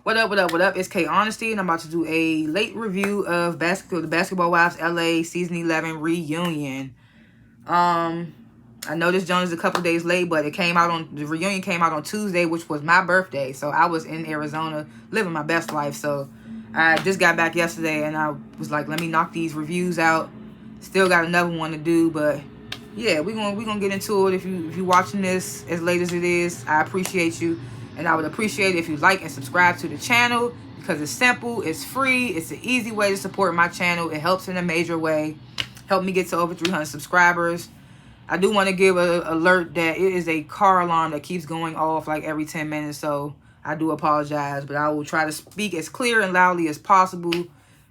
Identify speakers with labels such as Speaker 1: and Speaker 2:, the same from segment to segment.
Speaker 1: What up? It's K.Honesty, and I'm about to do a late review of the Basketball Wives LA Season 11 reunion. I know this joint is a couple days late, but the reunion came out on Tuesday, which was my birthday. So I was in Arizona living my best life. So I just got back yesterday, and I was like, let me knock these reviews out. Still got another one to do, but yeah, we're gonna get into it. If you watching this as late as it is, I appreciate you. And I would appreciate it if you like and subscribe to the channel, because it's simple, it's free, it's an easy way to support my channel. It helps in a major way. Help me get to over 300 subscribers. I do want to give an alert that it is a car alarm that keeps going off like every 10 minutes. So I do apologize, but I will try to speak as clear and loudly as possible.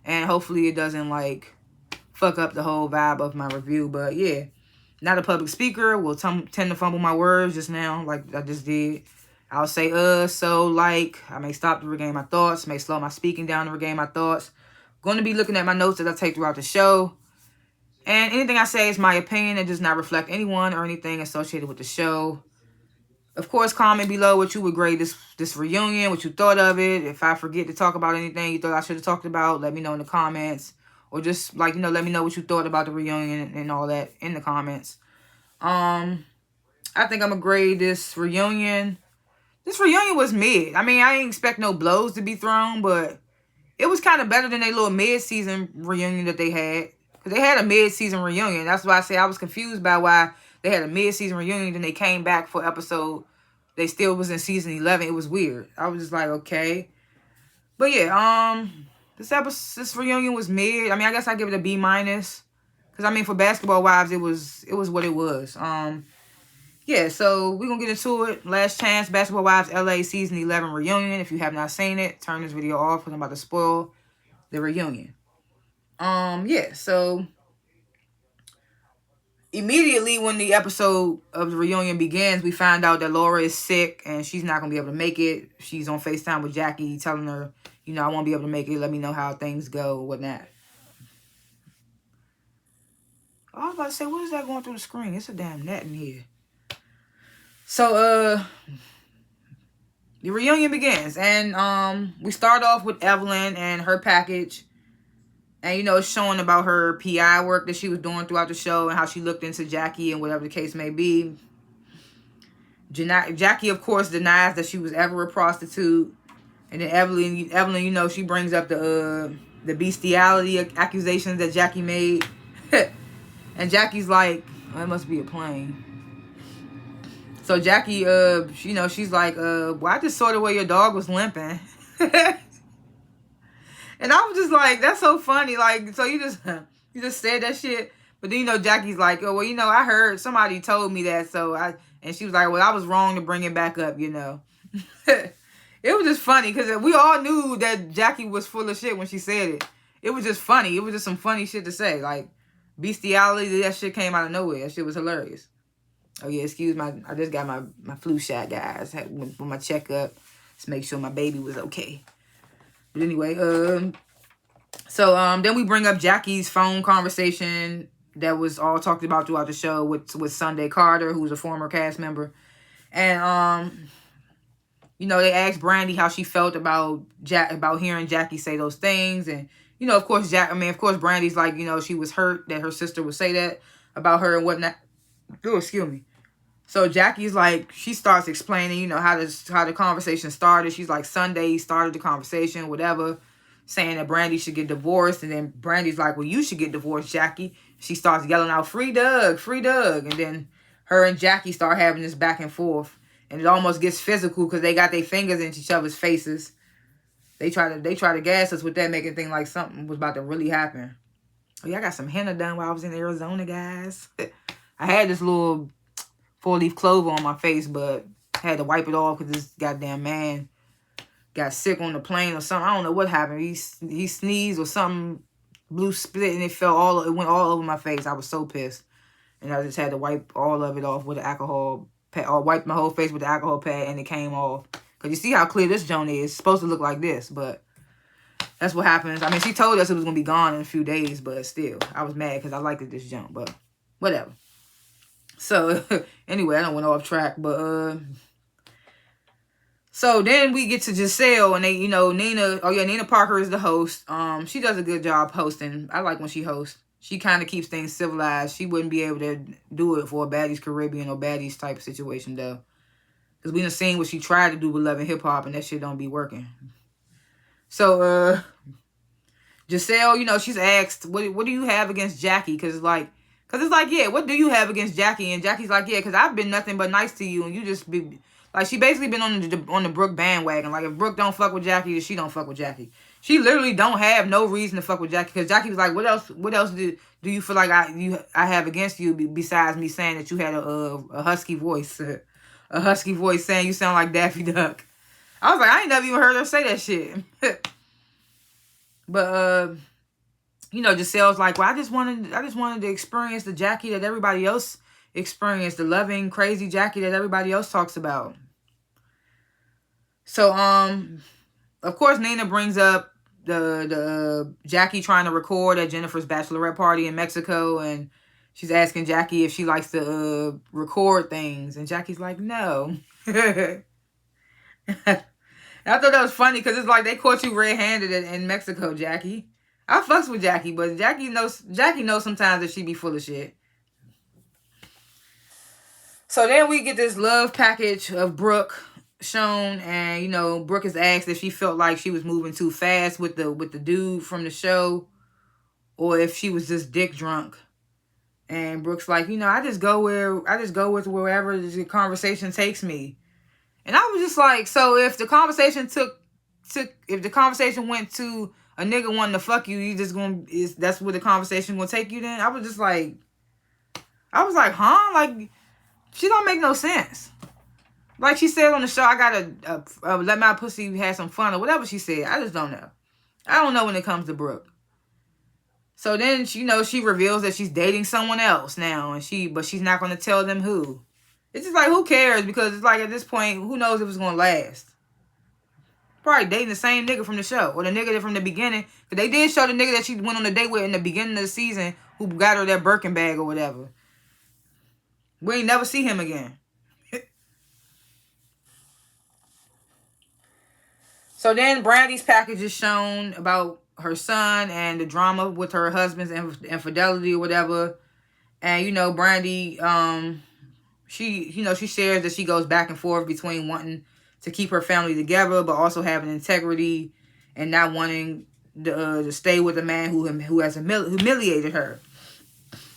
Speaker 1: And hopefully it doesn't like fuck up the whole vibe of my review. But yeah, not a public speaker. Will tend to fumble my words just now like I just did. I'll say so, like. I may stop to regain my thoughts. May slow my speaking down to regain my thoughts. Going to be looking at my notes that I take throughout the show. And anything I say is my opinion. It does not reflect anyone or anything associated with the show. Of course, comment below what you would grade this reunion, what you thought of it. If I forget to talk about anything you thought I should have talked about, let me know in the comments. Or just, like, let me know what you thought about the reunion and all that in the comments. I think I'm going to grade this reunion. This reunion was mid. I mean, I didn't expect no blows to be thrown, but it was kind of better than their little mid-season reunion that they had. Because they had a mid-season reunion. That's why I say I was confused by why they had a mid-season reunion, then they came back for episode. They still was in season 11. It was weird. I was just like, okay. But yeah, this reunion was mid. I mean, I guess I give it a B-. Because, I mean, for Basketball Wives, it was what it was. Yeah, so we're going to get into it. Last Chance, Basketball Wives LA Season 11 reunion. If you have not seen it, turn this video off because I'm about to spoil the reunion. Yeah, so immediately when the episode of the reunion begins, we find out that Laura is sick and she's not going to be able to make it. She's on FaceTime with Jackie telling her, I won't be able to make it. Let me know how things go, whatnot. I was about to say, what is that going through the screen? It's a damn net in here. So, the reunion begins, and we start off with Evelyn and her package, and it's showing about her PI work that she was doing throughout the show and how she looked into Jackie and whatever the case may be. Jackie, of course, denies that she was ever a prostitute, and then Evelyn, she brings up the bestiality accusations that Jackie made, and Jackie's like, oh, it must be a plane. So Jackie, she's like, well, I just saw the way your dog was limping. And I was just like, that's so funny. Like, so you just said that shit. But then, Jackie's like, oh, well, I heard somebody told me that. And she was like, well, I was wrong to bring it back up, It was just funny because we all knew that Jackie was full of shit when she said it. It was just funny. It was just some funny shit to say. Like, bestiality, that shit came out of nowhere. That shit was hilarious. Oh, yeah, I just got my flu shot, guys. With my checkup to make sure my baby was okay. But anyway, then we bring up Jackie's phone conversation that was all talked about throughout the show with Sunday Carter, who's a former cast member. And, they asked Brandy how she felt about hearing Jackie say those things. And, of course, Brandy's like, she was hurt that her sister would say that about her and whatnot. Oh, excuse me. So Jackie's like, she starts explaining, how the conversation started. She's like, Sunday started the conversation, whatever, saying that Brandy should get divorced. And then Brandy's like, well, you should get divorced, Jackie. She starts yelling out, free Doug, free Doug. And then her and Jackie start having this back and forth. And it almost gets physical because they got their fingers in each other's faces. They try to gas us with that, making it think like something was about to really happen. Oh, yeah, I got some henna done while I was in Arizona, guys. I had this little 4-leaf clover on my face, but I had to wipe it off because this goddamn man got sick on the plane or something. I don't know what happened. He sneezed or something, blue split, and it went all over my face. I was so pissed. And I just had to wipe all of it off with the alcohol pad, or wipe my whole face with the alcohol pad, and it came off. Because you see how clear this joint is. It's supposed to look like this, but that's what happens. I mean, she told us it was going to be gone in a few days, but still, I was mad because I liked this joint, but whatever. So, anyway, I don't went off track, but, So then we get to Giselle, and they, Nina. Oh yeah, Nina Parker is the host. She does a good job hosting. I like when she hosts. She kind of keeps things civilized. She wouldn't be able to do it for a Baddies Caribbean or Baddies type of situation though, because we done seen what she tried to do with Love and Hip Hop, and that shit don't be working. So Giselle, she's asked, what do you have against Jackie? Because it's like, yeah, what do you have against Jackie? And Jackie's like, yeah, because I've been nothing but nice to you, and you just be like, she basically been on the Brooke bandwagon. Like, if Brooke don't fuck with Jackie, then she don't fuck with Jackie. She literally don't have no reason to fuck with Jackie, because Jackie was like, what else do you feel like I have against you besides me saying that you had a husky voice, a husky voice saying you sound like Daffy Duck. I was like, I ain't never even heard her say that shit. But Giselle's like, well, I just wanted to experience the Jackie that everybody else experienced, the loving, crazy Jackie that everybody else talks about. So of course Nina brings up the Jackie trying to record at Jennifer's bachelorette party in Mexico, and she's asking Jackie if she likes to record things, and Jackie's like, no. I thought that was funny because it's like they caught you red-handed in Mexico, Jackie. I fucks with Jackie, but Jackie knows sometimes that she be full of shit. So then we get this love package of Brooke shown, and Brooke is asked if she felt like she was moving too fast with the dude from the show, or if she was just dick drunk. And Brooke's like, I just go with wherever the conversation takes me. And I was just like, so if the conversation if the conversation went to a nigga wanting to fuck you, that's where the conversation gonna take you then? I was like, huh? Like, she don't make no sense. Like she said on the show, I gotta let my pussy have some fun or whatever she said. I just don't know. I don't know when it comes to Brooke. So then, she reveals that she's dating someone else now, but she's not gonna tell them who. It's just like, who cares? Because it's like, at this point, who knows if it's going to last? Probably dating the same nigga from the show, or the nigga that from the beginning. Because they did show the nigga that she went on a date with in the beginning of the season, who got her that Birkin bag or whatever. We ain't never see him again. So then Brandy's package is shown about her son and the drama with her husband's infidelity or whatever. And, Brandy... she shares that she goes back and forth between wanting to keep her family together, but also having integrity and not wanting to stay with a man who has humiliated her.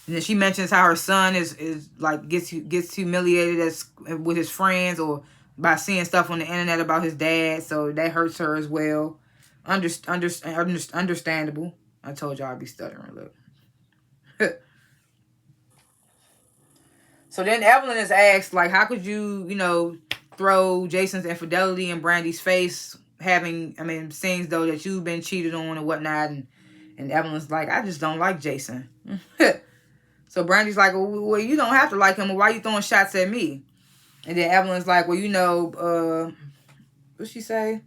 Speaker 1: And then she mentions how her son is like gets humiliated with his friends or by seeing stuff on the internet about his dad, so that hurts her as well. Understandable. I told y'all I'd be stuttering. Look. So then Evelyn is asked, like, how could you, throw Jason's infidelity in Brandy's face, seeing though that you've been cheated on and whatnot. And Evelyn's like, I just don't like Jason. So Brandy's like, well, you don't have to like him. Why are you throwing shots at me? And then Evelyn's like, well, what'd she say?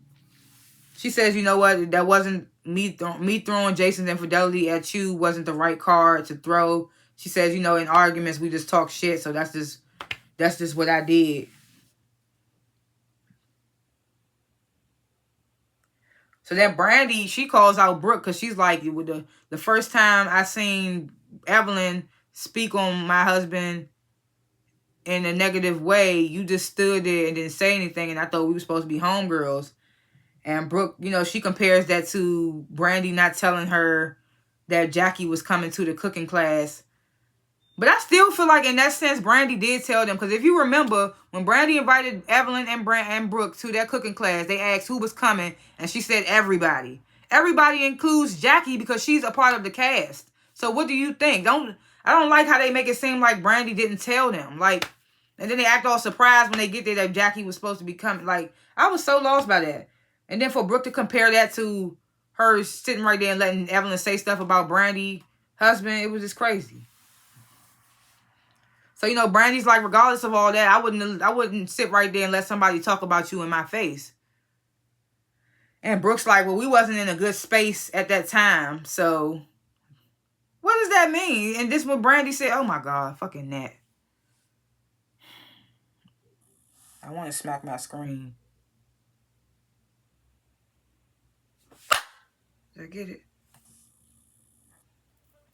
Speaker 1: She says, you know what? That wasn't me throwing Jason's infidelity at you wasn't the right card to throw. She says, in arguments, we just talk shit. So that's just what I did. So then Brandy, she calls out Brooke because she's like, with the first time I seen Evelyn speak on my husband in a negative way, you just stood there and didn't say anything. And I thought we were supposed to be homegirls. And Brooke, she compares that to Brandy not telling her that Jackie was coming to the cooking class. But I still feel like in that sense, Brandy did tell them. Because if you remember, when Brandy invited Evelyn and Brooke to their cooking class, they asked who was coming. And she said everybody. Everybody includes Jackie because she's a part of the cast. So what do you think? I don't like how they make it seem like Brandy didn't tell them. Like, and then they act all surprised when they get there that Jackie was supposed to be coming. Like, I was so lost by that. And then for Brooke to compare that to her sitting right there and letting Evelyn say stuff about Brandy's husband, it was just crazy. So, Brandy's like, regardless of all that, I wouldn't sit right there and let somebody talk about you in my face. And Brooke's like, well, we wasn't in a good space at that time. So, what does that mean? And this what Brandy said, oh my God, fucking Nat. I want to smack my screen. Did I get it?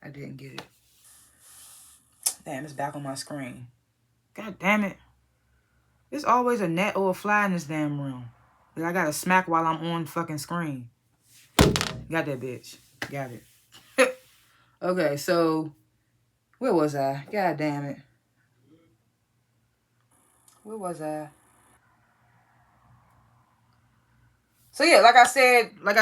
Speaker 1: I didn't get it. Damn, it's back on my screen. God damn it. There's always a net or a fly in this damn room that I gotta smack while I'm on fucking screen. Got that bitch. Got it. Okay, so where was I? God damn it. Where was I? So yeah, like I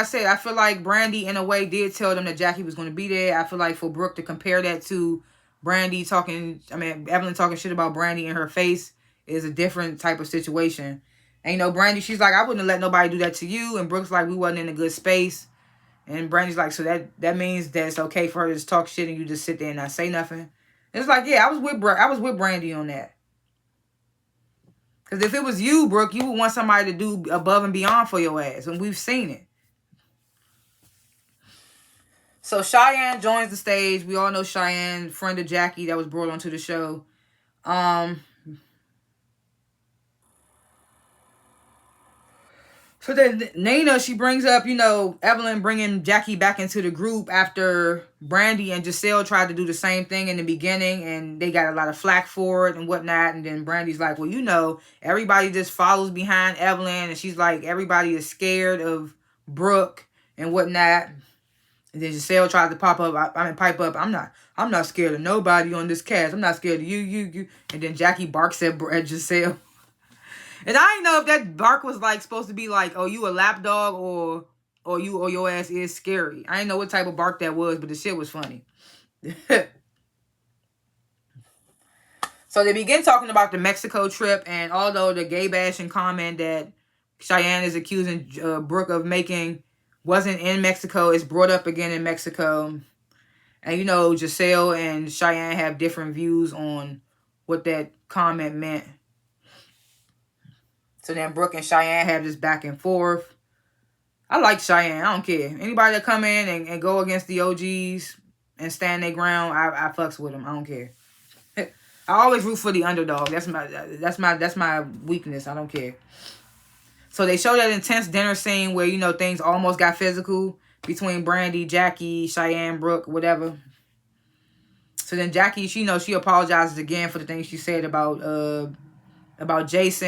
Speaker 1: said, I feel like Brandy in a way did tell them that Jackie was going to be there. I feel like for Brooke to compare that to Evelyn talking shit about Brandy in her face is a different type of situation. And you know, Brandy, she's like, I wouldn't have let nobody do that to you. And Brooke's like, we wasn't in a good space. And Brandy's like, so that means that it's okay for her to just talk shit and you just sit there and not say nothing. And it's like, yeah, I was with Brandy on that. Because if it was you, Brooke, you would want somebody to do above and beyond for your ass. And we've seen it. So Cheyenne joins the stage. We all know Cheyenne, friend of Jackie that was brought onto the show. So then Nina, she brings up, you know, Evelyn bringing Jackie back into the group after Brandy and Giselle tried to do the same thing in the beginning, and they got a lot of flack for it and whatnot. And then Brandy's like, well, you know, everybody just follows behind Evelyn, and she's like, everybody is scared of Brooke and whatnot. And then Giselle tried to pipe up. I'm not scared of nobody on this cast. I'm not scared of you. And then Jackie barks at Giselle. And I didn't know if that bark was like supposed to be like, oh, you a lapdog or your ass is scary. I didn't know what type of bark that was, but the shit was funny. So they begin talking about the Mexico trip, and although the gay bashing comment that Cheyenne is accusing Brooke of making wasn't in Mexico, it's brought up again in Mexico. And you know, Giselle and Cheyenne have different views on what that comment meant. So then Brooke and Cheyenne have this back and forth. I like Cheyenne. I don't care. Anybody that come in and go against the OGs and stand their ground, I fucks with them. I don't care. I always root for the underdog. That's my weakness. I don't care. So they show that intense dinner scene where, you know, things almost got physical between Brandy, Jackie, Cheyenne, Brooke, whatever. So then Jackie, she apologizes again for the things she said about Jason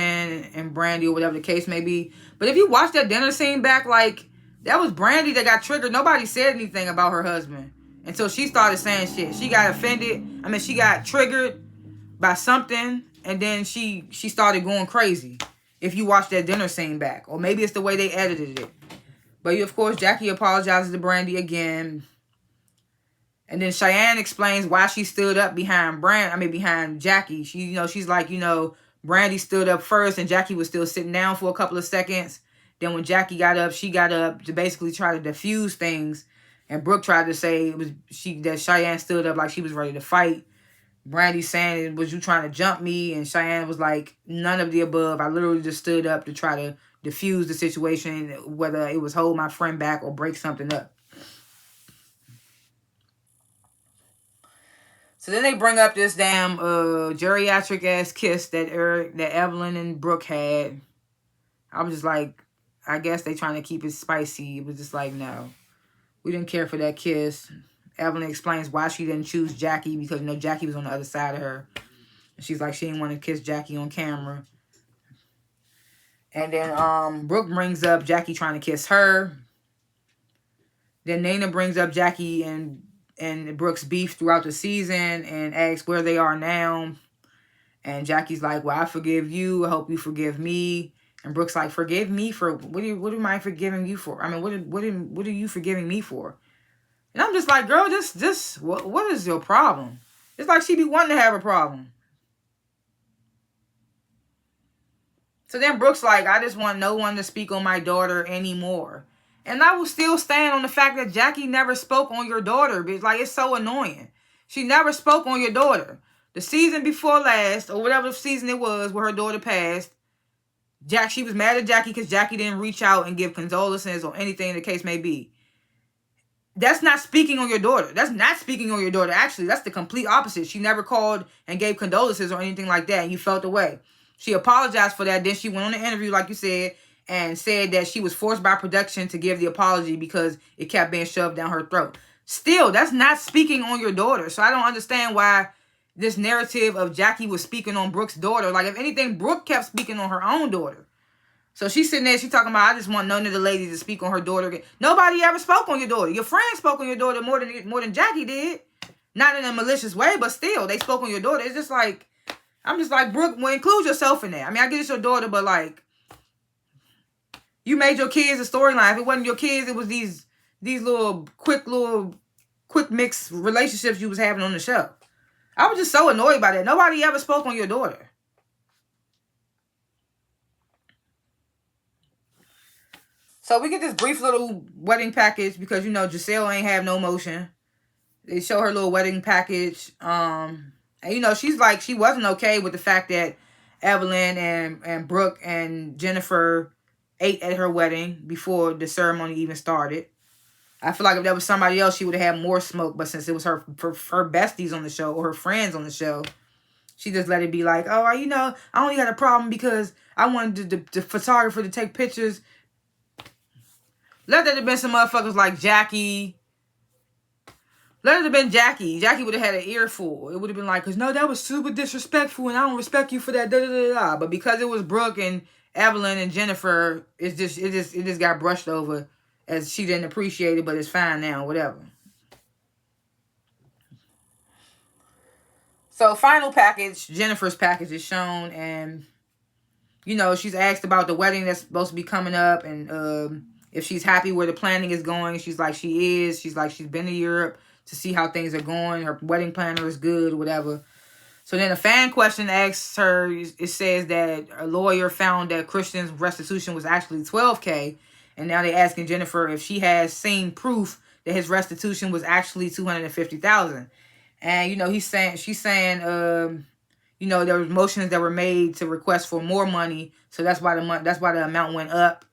Speaker 1: and Brandy or whatever the case may be. But if you watch that dinner scene back, like, that was Brandy that got triggered. Nobody said anything about her husband until she started saying shit. She got offended. She got triggered by something, and then she started going crazy. If you watch that dinner scene back. Or maybe it's the way they edited it. But, of course, Jackie apologizes to Brandy again. And then Cheyenne explains why she stood up behind Jackie. She's like, Brandy stood up first and Jackie was still sitting down for a couple of seconds. Then when Jackie got up, she got up to basically try to diffuse things. And Brooke tried to say that Cheyenne stood up like she was ready to fight. Brandy saying, was you trying to jump me? And Cheyenne was like, none of the above. I literally just stood up to try to diffuse the situation, whether it was hold my friend back or break something up. So then they bring up this damn geriatric ass kiss that Evelyn and Brooke had. I was just like, I guess they trying to keep it spicy. It was just like, no, we didn't care for that kiss. Evelyn explains why she didn't choose Jackie because, Jackie was on the other side of her. And she's like, she didn't want to kiss Jackie on camera. And then Brooke brings up Jackie trying to kiss her. Then Nina brings up Jackie and Brooke's beef throughout the season and asks where they are now. And Jackie's like, well, I forgive you. I hope you forgive me. And Brooke's like, forgive me for what am I forgiving you for? What are you forgiving me for? And I'm just like, girl, what is your problem? It's like she be wanting to have a problem. So then Brooke's like, I just want no one to speak on my daughter anymore. And I will still stand on the fact that Jackie never spoke on your daughter, bitch. Like, it's so annoying. She never spoke on your daughter. The season before last, or whatever season it was where her daughter passed, she was mad at Jackie because Jackie didn't reach out and give condolences or anything the case may be. That's not speaking on your daughter. That's not speaking on your daughter. Actually, that's the complete opposite. She never called and gave condolences or anything like that, and you felt the way. She apologized for that. Then she went on the interview, like you said, and said that she was forced by production to give the apology because it kept being shoved down her throat. Still, that's not speaking on your daughter. So I don't understand why this narrative of Jackie was speaking on Brooke's daughter. Like, if anything, Brooke kept speaking on her own daughter. So she's sitting there, she's talking about, I just want none of the ladies to speak on her daughter. Nobody ever spoke on your daughter. Your friend spoke on your daughter more than Jackie did. Not in a malicious way, but still, they spoke on your daughter. It's just like, I'm just like, Brooke, well, include yourself in that. I mean, I get it's your daughter, but like, you made your kids a storyline. If it wasn't your kids, it was these little quick mix relationships you was having on the show. I was just so annoyed by that. Nobody ever spoke on your daughter. So we get this brief little wedding package because, you know, Giselle ain't have no motion. They show her little wedding package. And, you know, she's like, she wasn't okay with the fact that Evelyn and Brooke and Jennifer ate at her wedding before the ceremony even started. I feel like if that was somebody else, she would have had more smoke. But since it was her besties on the show or her friends on the show, she just let it be like, oh, you know, I only had a problem because I wanted the photographer to take pictures. Let that have been some motherfuckers like Jackie. Let it have been Jackie. Jackie would have had an earful. It would have been like, cause no, that was super disrespectful, and I don't respect you for that. Da da da da. But because it was Brooke and Evelyn and Jennifer, it just got brushed over as she didn't appreciate it, but it's fine now, whatever. So final package, Jennifer's package is shown, and you know, she's asked about the wedding that's supposed to be coming up, and if she's happy where the planning is going. She's like, she is. She's like, she's been to Europe to see how things are going. Her wedding planner is good, whatever. So then a fan question asks her, it says that a lawyer found that Christian's restitution was actually $12K. And now they're asking Jennifer if she has seen proof that his restitution was actually $250,000. And, you know, she's saying, you know, there were motions that were made to request for more money. So that's why the amount went up.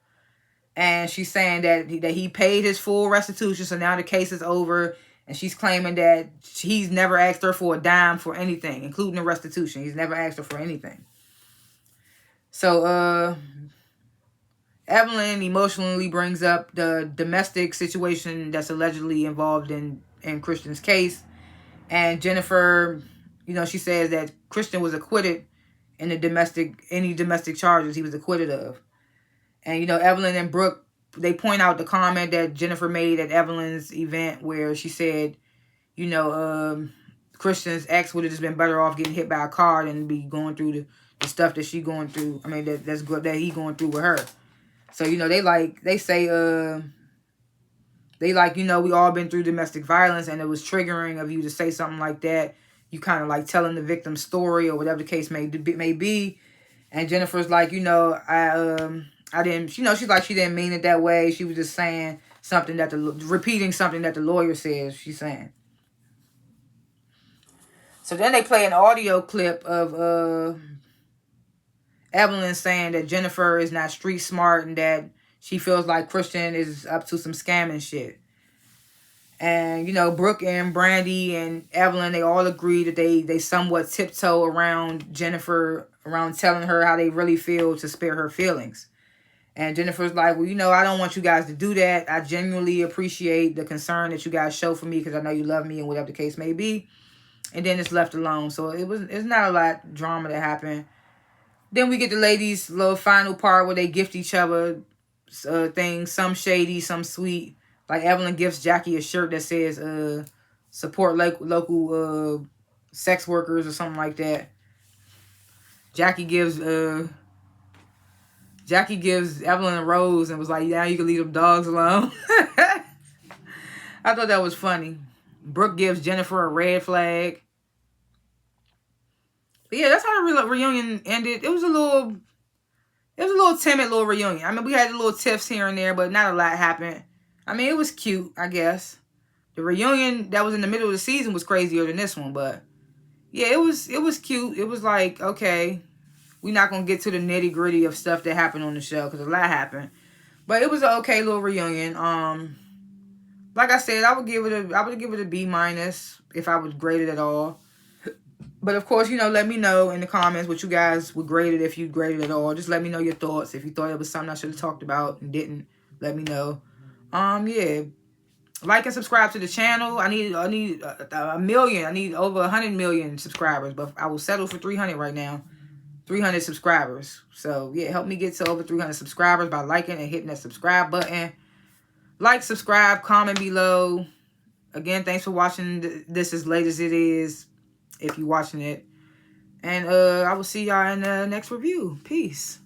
Speaker 1: And she's saying that he paid his full restitution. So now the case is over. And she's claiming that he's never asked her for a dime for anything, including the restitution. He's never asked her for anything. So, Evelyn emotionally brings up the domestic situation that's allegedly involved in Christian's case. And Jennifer, you know, she says that Christian was acquitted in any domestic charges he was acquitted of. And, you know, Evelyn and Brooke, they point out the comment that Jennifer made at Evelyn's event where she said, you know, Christian's ex would have just been better off getting hit by a car than be going through the stuff that she going through. I mean, that he going through with her. So, you know, they say, you know, we all been through domestic violence, and it was triggering of you to say something like that. You kind of like telling the victim's story or whatever the case may be. And Jennifer's like, you know, I didn't, you know, she's like, she didn't mean it that way. She was just saying something repeating something that the lawyer says, she's saying. So then they play an audio clip of Evelyn saying that Jennifer is not street smart and that she feels like Christian is up to some scamming shit. And, you know, Brooke and Brandy and Evelyn, they all agree that they somewhat tiptoe around Jennifer, around telling her how they really feel to spare her feelings. And Jennifer's like, well, you know, I don't want you guys to do that. I genuinely appreciate the concern that you guys show for me because I know you love me and whatever the case may be. And then it's left alone. So it's not a lot of drama that happened. Then we get the ladies' little final part where they gift each other things, some shady, some sweet. Like Evelyn gifts Jackie a shirt that says support local sex workers or something like that. Jackie gives Evelyn a rose and was like, yeah, you can leave them dogs alone. I thought that was funny. Brooke gives Jennifer a red flag. But yeah, that's how the reunion ended. It was a little timid little reunion. I mean, we had little tiffs here and there, but not a lot happened. I mean, it was cute, I guess. The reunion that was in the middle of the season was crazier than this one, but yeah, it was cute. It was like, okay, we're not gonna get to the nitty gritty of stuff that happened on the show because a lot happened, but it was an okay little reunion. Like I said, I would give it a B- if I would grade it at all. But of course, let me know in the comments what you guys would grade it, if you graded it at all. Just let me know your thoughts. If you thought it was something I should have talked about and didn't, let me know. Yeah. Like and subscribe to the channel. I need a million. I need over 100 million subscribers, but I will settle for 300 right now. 300 subscribers. So yeah, help me get to over 300 subscribers by liking and hitting that subscribe button. Like, subscribe, comment below. Again, thanks for watching this as late as it is, if you're watching it. And I will see y'all in the next review. Peace.